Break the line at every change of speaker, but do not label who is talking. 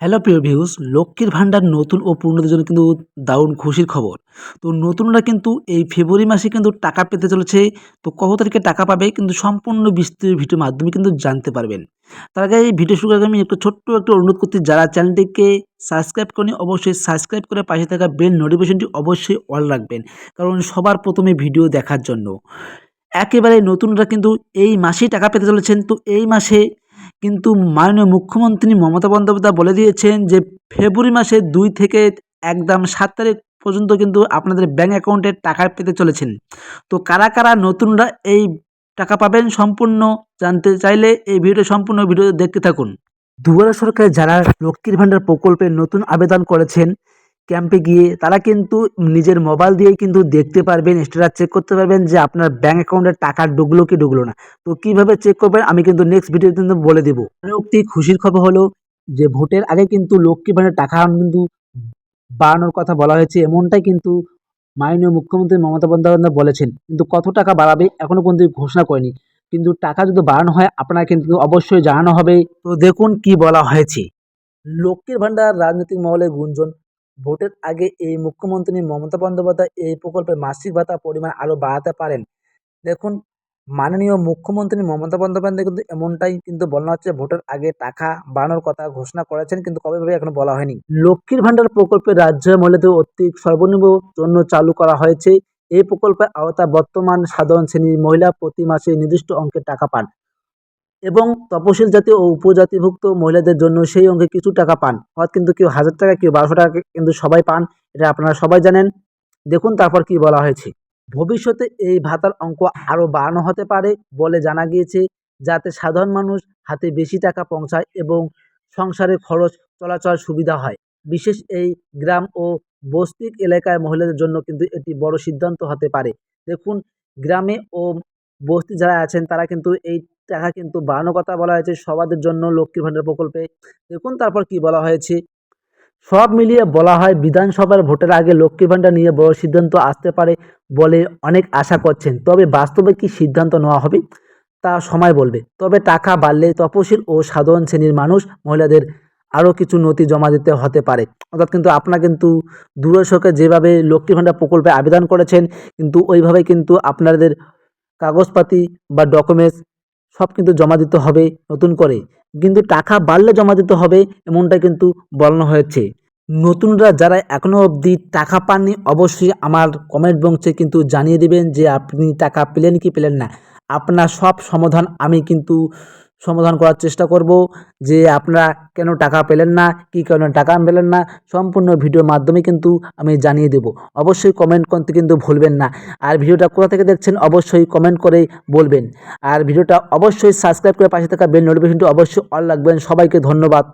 Hello প্রিয় views, লক্ষ্মীর ভাণ্ডার নতুন ও পুরনোদের জন্য কিন্তু দারুণ খুশির খবর। তো নতুনরা কিন্তু এই ফেব্রুয়ারি মাসে কিন্তু টাকা পেতে চলেছে। তো কত তারিখে টাকা পাবে কিন্তু সম্পূর্ণ বিস্তৃত ভিডিওর মাধ্যমে কিন্তু জানতে পারবেন। তার আগে এই ভিডিও শুরু করার আগে আমি একটু ছোট্ট একটা অনুরোধ করছি, যারা চ্যানেলটিকে সাবস্ক্রাইব করেনি অবশ্যই সাবস্ক্রাইব করে পাশে থাকা বেল নোটিফিকেশনটি অবশ্যই অল রাখবেন, কারণ সবার প্রথমে ভিডিও দেখার জন্য। একেবারে নতুনরা কিন্তু এই মাসেই টাকা পেতে চলেছেন। তো এই মাসে কিন্তু মাননীয় মুখ্যমন্ত্রী মমতা বন্দ্যোপাধ্যায় বলে দিয়েছেন যে ফেব্রুয়ারি মাসের ২ থেকে একদম ৭ তারিখ পর্যন্ত কিন্তু আপনাদের ব্যাংক অ্যাকাউন্টে টাকা পেতে চলেছেন। তো কারা, কারা নতুনরা এই টাকা পাবেন সম্পূর্ণ জানতে চাইলে এই সম্পূর্ণ ভিডিও দেখতে থাকুন। দুয়ারে সরকারে যারা লক্ষ্মীর ভাণ্ডার প্রকল্পে নতুন আবেদন করেছেন, ক্যাম্পে গিয়ে তারা কিন্তু নিজের মোবাইল দিয়েই কিন্তু দেখতে পারবেন, স্ট্যাটাস চেক করতে পারবেন যে আপনার ব্যাংক অ্যাকাউন্টে টাকা ঢুকলো কি ঢুকলো না। তো কিভাবে চেক করবেন আমি কিন্তু নেক্সট ভিডিওতে কিন্তু বলে দেব। আরও একটি খুশির খবর হলো যে ভোটের আগে কিন্তু লক্ষ্মী ভাণ্ডারের টাকা কিন্তু বাড়ানোর কথা বলা হয়েছে, এমনটাই কিন্তু মাননীয় মুখ্যমন্ত্রী মমতা বন্দ্যোপাধ্যায় বলেছেন। কিন্তু কত টাকা বাড়াবে এখনো পর্যন্ত ঘোষণা করেনি। কিন্তু টাকা যদি বাড়ানো হয় আপনারা কিন্তু অবশ্যই জানানো হবে। তো দেখুন কি বলা হয়েছে। লক্ষ্মীর ভাণ্ডার রাজনৈতিক মহলে গুঞ্জন, ভোটের আগে এই মুখ্যমন্ত্রী মমতা বন্দ্যোপাধ্যায় এই প্রকল্পে মাসিক ভাতা পরিমাণ আরও বাড়াতে পারেন। দেখুন, মাননীয় মুখ্যমন্ত্রী মমতা বন্দ্যোপাধ্যায় কিন্তু এমনটাই কিন্তু বলা হচ্ছে, ভোটের আগে টাকা বাড়ানোর কথা ঘোষণা করেছেন, কিন্তু কবে ভাবে এখনো বলা হয়নি। লক্ষ্মীর ভাণ্ডার প্রকল্পে রাজ্যের মহিলাদের অতি সর্বনিম্ন জন্য চালু করা হয়েছে। এই প্রকল্পের আওতায় বর্তমান সাধারণ শ্রেণীর মহিলা প্রতি মাসে নির্দিষ্ট অঙ্কের টাকা পান এবং তপশিল জাতি ও উপজাতিভুক্ত মহিলাদের জন্য সেই অঙ্কে কিছু টাকা পান। অর্থাৎ কিন্তু কেউ ১,০০০ টাকা, কেউ ১,২০০ টাকা কিন্তু সবাই পান। এটা আপনারা সবাই জানেন। দেখুন তারপর কি বলা হয়েছে। ভবিষ্যতে এই ভাতার অঙ্ক আরও বাড়ানো হতে পারে বলে জানা গিয়েছে, যাতে সাধারণ মানুষ হাতে বেশি টাকা পৌঁছায় এবং সংসারের খরচ চলাচল সুবিধা হয়। বিশেষ এই গ্রাম ও বস্তি এলাকায় মহিলাদের জন্য কিন্তু এটি বড় সিদ্ধান্ত হতে পারে। দেখুন, গ্রামে ও বস্তি যারা আছেন তারা কিন্তু এই টাকা কিন্তু বাড়ানোর কথা বলা হয়েছে সবাদের জন্য লক্ষ্মীর ভাণ্ডার প্রকল্পে। দেখুন তারপর কি বলা হয়েছে। সব মিলিয়ে বলা হয় বিধানসভার ভোটের আগে লক্ষ্মীর ভাণ্ডার নিয়ে বড় সিদ্ধান্ত আসতে পারে বলে অনেক আশা করছেন। তবে বাস্তবে কি সিদ্ধান্ত নেওয়া হবে তা সময় বলবে। তবে টাকা বাড়লে তপশিল ও সাধারণ শ্রেণীর মানুষ মহিলাদের আরও কিছু নথি জমা দিতে হতে পারে। অর্থাৎ কিন্তু আপনারা কিন্তু দূরের সরকার যেভাবে লক্ষ্মীর ভাণ্ডার প্রকল্পে আবেদন করেছেন, কিন্তু ওইভাবেই কিন্তু আপনাদের কাগজপাতি বা ডকুমেন্টস সব কিন্তু জমা দিতে হবে নতুন করে। কিন্তু টাকা বাড়লে জমা দিতে হবে এমনটা কিন্তু বলানো হয়েছে। নতুনরা যারা এখনও অবধি টাকা পাননি অবশ্যই আমার কমেন্ট বক্সে কিন্তু জানিয়ে দেবেন যে আপনি টাকা পেলেন কি পেলেন না। আপনার সব সমাধান আমি কিন্তু সমাধান করার চেষ্টা করব, যে আপনারা কেন টাকা পেলেন না, কী কারণে টাকা পেলেন না, সম্পূর্ণ ভিডিওর মাধ্যমে কিন্তু আমি জানিয়ে দেব। অবশ্যই কমেন্ট করতে কিন্তু ভুলবেন না। আর ভিডিওটা কোথা থেকে দেখছেন অবশ্যই কমেন্ট করে বলবেন। আর ভিডিওটা অবশ্যই সাবস্ক্রাইব করে পাশে থাকা বেল নোটিফিকেশনটি অবশ্যই অল রাখবেন। সবাইকে ধন্যবাদ।